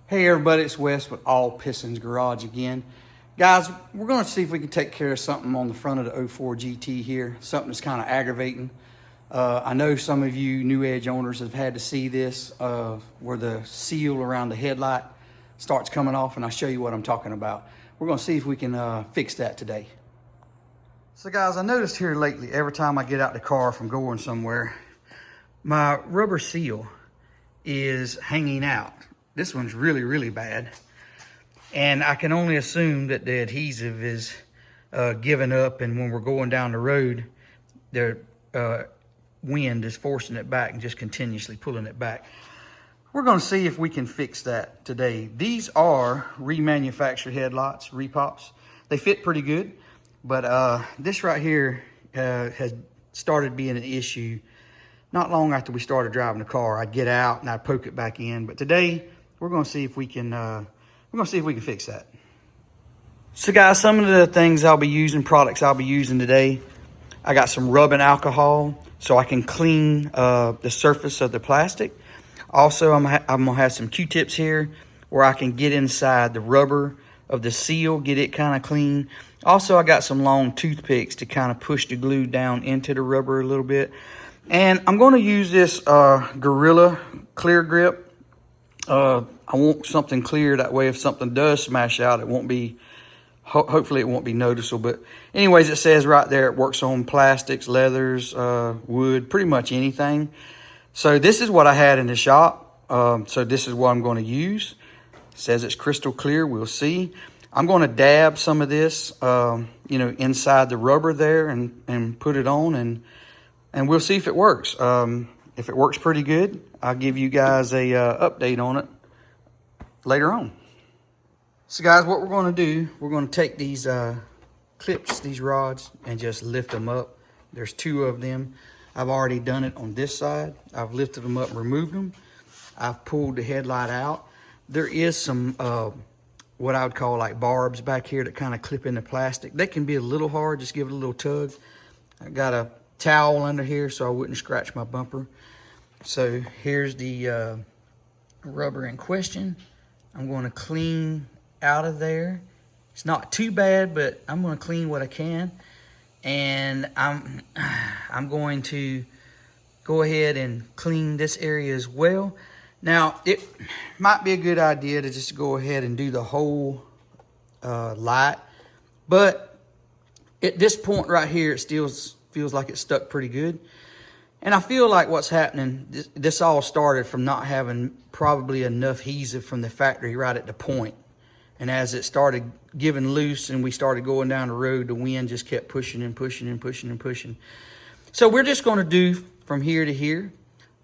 Hey everybody, it's Wes with All Pistons Garage again. Guys, we're going to see if we can take care of something on the front of the 04 GT here, something that's kind of aggravating. I know some of you New Edge owners have had to see this, where the seal around the headlight starts coming off, and I'll show you what I'm talking about. We're going to see if we can fix that today. So guys, I noticed here lately, every time I get out the car from going somewhere, my rubber seal is hanging out. This one's really, really bad. And I can only assume that the adhesive is giving up, and when we're going down the road, the wind is forcing it back and just continuously pulling it back. We're gonna see if we can fix that today. These are remanufactured headlights, repops. They fit pretty good, but this right here has started being an issue. Not long after we started driving the car, I'd get out and I'd poke it back in. But today, we're gonna see if we can fix that. So guys, some of the things I'll be using, products I'll be using today, I got some rubbing alcohol so I can clean the surface of the plastic. Also, I'm gonna have some Q-tips here where I can get inside the rubber of the seal, get it kind of clean. Also, I got some long toothpicks to kind of push the glue down into the rubber a little bit. And I'm going to use this Gorilla Clear Grip. I want something clear, that way if something does smash out, it won't be, hopefully it won't be noticeable. But anyways, it says right there it works on plastics, leathers, wood, pretty much anything. So this is what I had in the shop. So this is what I'm going to use. It says it's crystal clear. We'll see. I'm going to dab some of this, inside the rubber there and put it on, and we'll see if it works. If it works pretty good, I'll give you guys a update on it later on. So guys, what we're going to do, we're going to take these clips, these rods, and just lift them up. There's two of them. I've already done it on this side. I've lifted them up and removed them. I've pulled the headlight out. There is some what I would call like barbs back here that kind of clip in the plastic. They can be a little hard, just give it a little tug. I got a towel under here so I wouldn't scratch my bumper. So here's the rubber in question. I'm going to clean out of there. It's not too bad, but I'm going to clean what I can. And I'm going to go ahead and clean this area as well. Now, it might be a good idea to just go ahead and do the whole light, but at this point right here, it still feels like it's stuck pretty good. And I feel like what's happening, this all started from not having probably enough adhesive from the factory right at the point. And as it started giving loose and we started going down the road, the wind just kept pushing and pushing and pushing and pushing. So we're just going to do from here to here.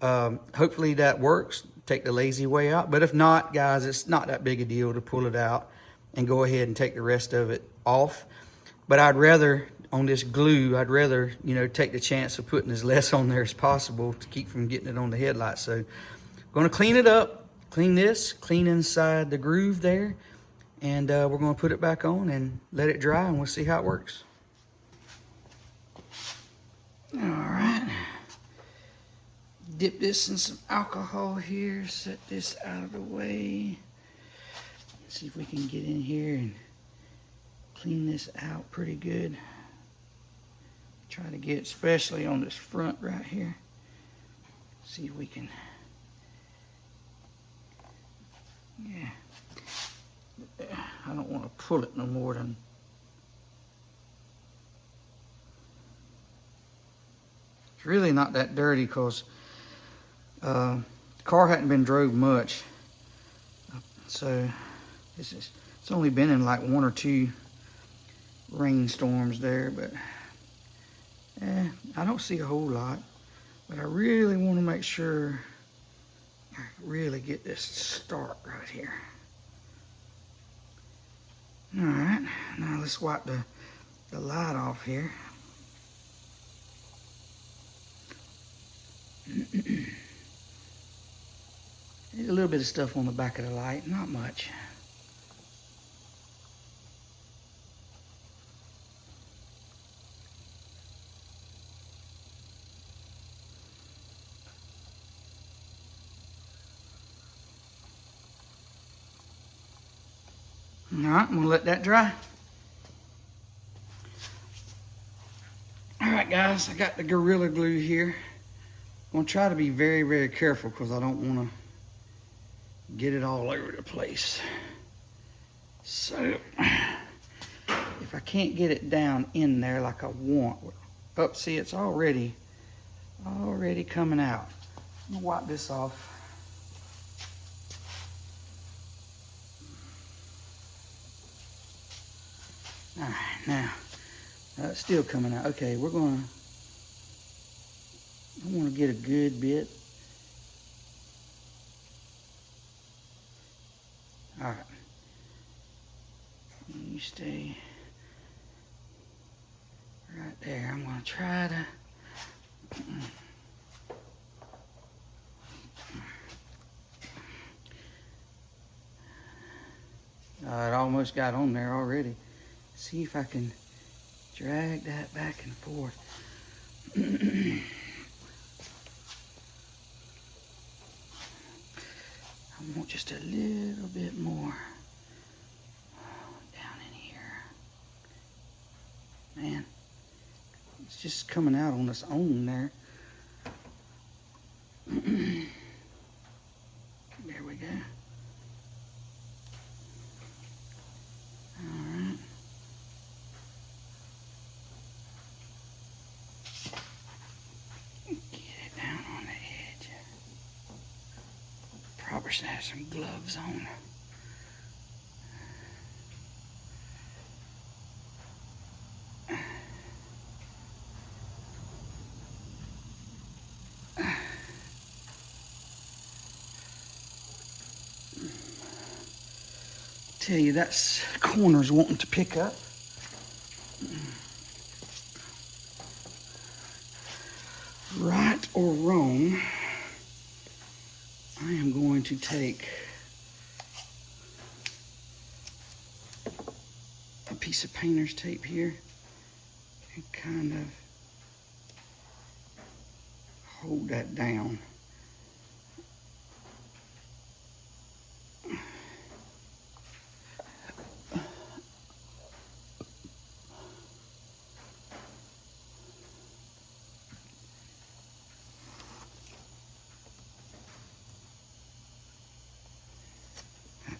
Hopefully that works. Take the lazy way out. But if not, guys, it's not that big a deal to pull it out and go ahead and take the rest of it off. But I'd rather, on this glue, I'd rather, take the chance of putting as less on there as possible to keep from getting it on the headlight. So I'm going to clean it up, clean this, clean inside the groove there, and we're going to put it back on and let it dry, and we'll see how it works. All right. Dip this in some alcohol here, set this out of the way. See if we can get in here and clean this out pretty good. Try to get, especially on this front right here. See if we can, yeah. I don't want to pull it no more than, it's really not that dirty because the car hadn't been drove much. So it's only been in like 1 or 2 rainstorms there, but I don't see a whole lot. But I really want to make sure I really get this start right here. All right, now let's wipe the light off here. There's a little bit of stuff on the back of the light, not much. All right, I'm gonna let that dry. All right, guys, I got the Gorilla Glue here. I'm gonna try to be very, very careful because I don't wanna get it all over the place. So, if I can't get it down in there like I want, oh, see, it's already coming out. I'm gonna wipe this off. All right, now, it's still coming out. Okay, I want to get a good bit. All right. You stay right there. I'm going to try to... It almost got on there already. See if I can drag that back and forth. I want just a little bit more down in here. Man, it's just coming out on its own there. There we go. Alright. Get it down on the edge. Probably should have some gloves on. Tell you, that's corners wanting to pick up. Right or wrong, I am going to take a piece of painter's tape here and kind of hold that down.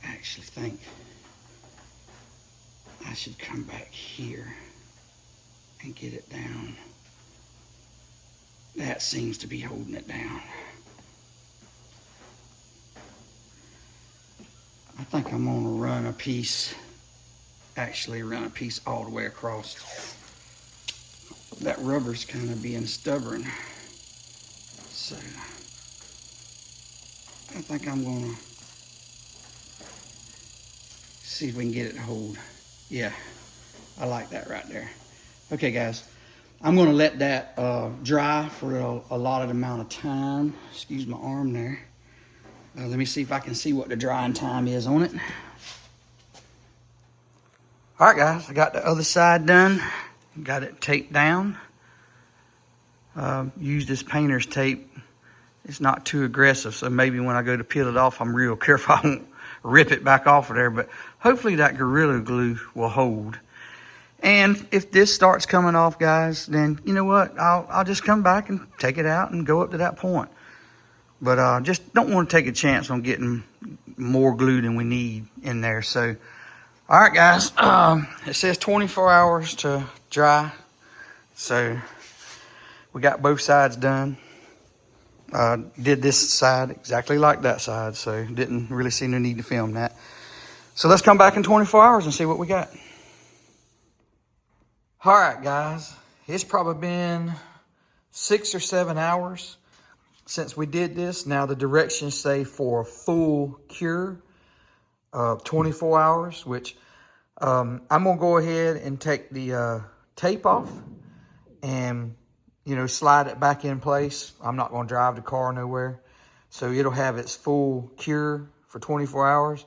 I actually think I should come back here and get it down. That seems to be holding it down. I think I'm gonna run a piece all the way across. That rubber's kind of being stubborn. So I think I'm gonna see if we can get it to hold. Yeah, I like that right there. Okay, guys, I'm gonna let that dry for a allotted amount of time. Excuse my arm there. Let me see if I can see what the drying time is on it. All right, guys, I got the other side done. Got it taped down. Use this painter's tape. It's not too aggressive, so maybe when I go to peel it off, I'm real careful I won't rip it back off of there, but hopefully that Gorilla Glue will hold. And if this starts coming off, guys, then you know what? I'll just come back and take it out and go up to that point. But just don't want to take a chance on getting more glue than we need in there. So, all right, guys, it says 24 hours to dry. So we got both sides done. Did this side exactly like that side, so didn't really see no need to film that. So let's come back in 24 hours and see what we got. All right, guys, it's probably been 6 or 7 hours since we did this. Now the directions say for a full cure of 24 hours, which I'm gonna go ahead and take the tape off and slide it back in place. I'm not gonna drive the car nowhere, so it'll have its full cure for 24 hours.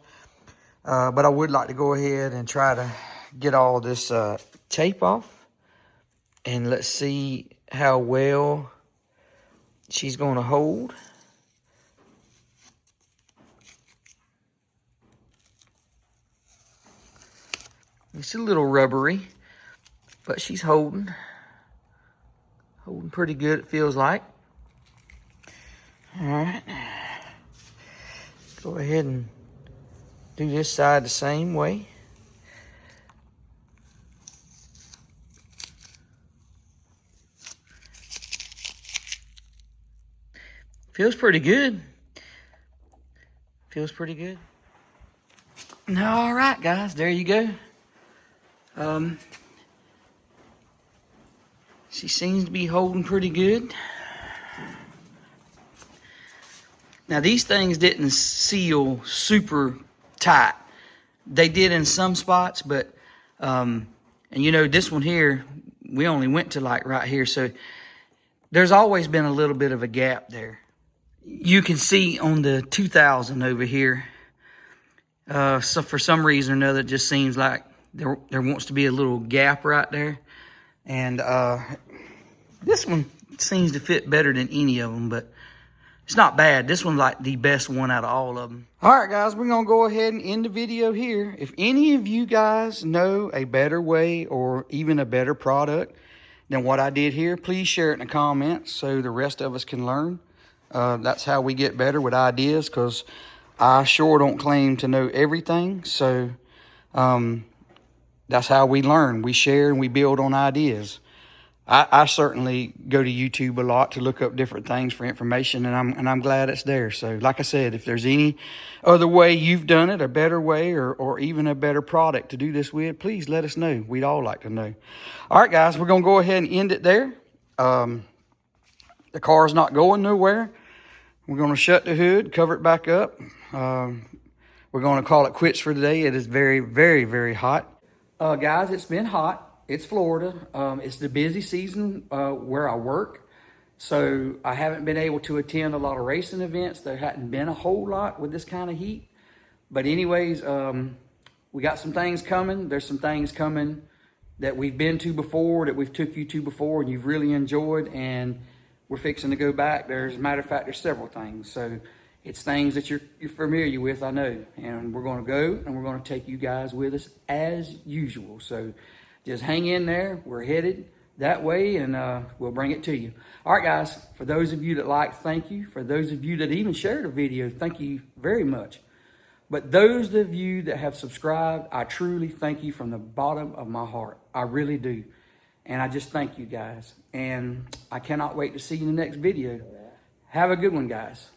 But I would like to go ahead and try to get all this tape off, and let's see how well she's going to hold. It's a little rubbery, but she's holding pretty good, it feels like. All right, go ahead and do this side the same way. Feels pretty good. Feels pretty good. All right, guys, there you go. She seems to be holding pretty good. Now, these things didn't seal super tight. They did in some spots, but, and you know, this one here, we only went to like right here, so there's always been a little bit of a gap there. You can see on the 2000 over here, so for some reason or another, it just seems like there wants to be a little gap right there. And this one seems to fit better than any of them, but it's not bad. This one's like the best one out of all of them. All right, guys, we're going to go ahead and end the video here. If any of you guys know a better way or even a better product than what I did here, please share it in the comments so the rest of us can learn. That's how we get better with ideas, because I sure don't claim to know everything. So that's how we learn. We share and we build on ideas. I certainly go to YouTube a lot to look up different things for information, and I'm glad it's there. So like I said, if there's any other way you've done it, a better way, or even a better product to do this with, please let us know. We'd all like to know. All right, guys, we're going to go ahead and end it there. The car's not going nowhere. We're going to shut the hood, cover it back up. We're going to call it quits for today. It is very, very, very hot. Guys, it's been hot. It's Florida. It's the busy season where I work. So I haven't been able to attend a lot of racing events. There hadn't been a whole lot with this kind of heat. But anyways, we got some things coming. There's some things coming that we've been to before, that we've took you to before, and you've really enjoyed. And we're fixing to go back. As a matter of fact, there's several things. So it's things that you're familiar with, I know. And we're going to go, and we're going to take you guys with us as usual. So just hang in there. We're headed that way, and we'll bring it to you. All right, guys, for those of you that like, thank you. For those of you that even shared the video, thank you very much. But those of you that have subscribed, I truly thank you from the bottom of my heart. I really do. And I just thank you guys. And I cannot wait to see you in the next video. Have a good one, guys.